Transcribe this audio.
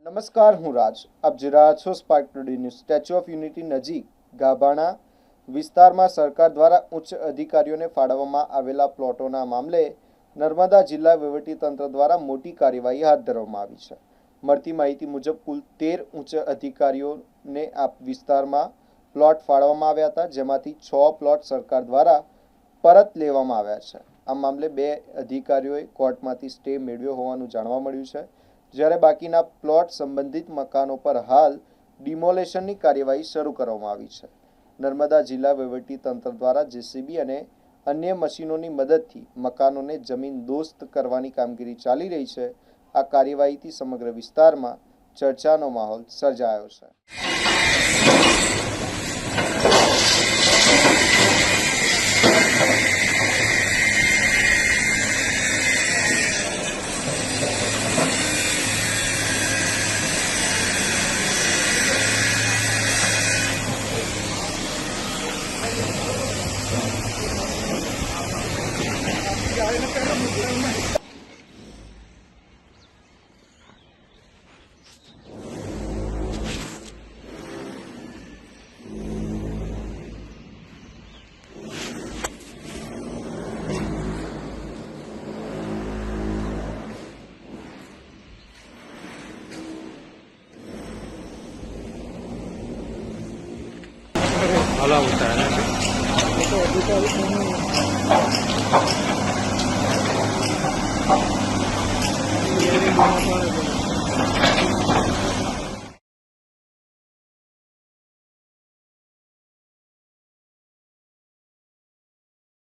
નમસ્કાર, હું રાજ. આપ જોઈ રહ્યા છો spark today news. Statue of unity નજીક ગાભાણા વિસ્તારમાં સરકાર દ્વારા ઉચ્ચ અધિકારીઓને ફાળવવામાં આવેલા પ્લોટોના મામલે નર્મદા જિલ્લા વહીવટીતંત્ર દ્વારા મોટી કાર્યવાહી હાથ ધરવામાં આવી છે. મળતી માહિતી મુજબ કુલ 13 ઉચ્ચ અધિકારીઓને આ વિસ્તારમાં પ્લોટ ફાળવવામાં આવ્યા હતા, જેમાંથી 6 પ્લોટ સરકાર દ્વારા પરત લેવામાં આવ્યા છે. આ મામલે 2 અધિકારીઓએ કોર્ટમાંથી સ્ટે મેળવ્યો હોવાનું જાણવા મળ્યું છે, જ્યારે બાકીના પ્લોટ સંબંધિત મકાનો પર હાલ ડિમોલેશનની કાર્યવાહી શરૂ કરવામાં આવી છે. નર્મદા જિલ્લા વહીવટીતંત્ર દ્વારા જેસીબી અને અન્ય મશીનોની મદદથી મકાનોને જમીનદોસ્ત કરવાની કામગીરી ચાલી રહી છે. આ કાર્યવાહીથી સમગ્ર વિસ્તારમાં ચર્ચાનો માહોલ સર્જાયો છે. हला होता है ना।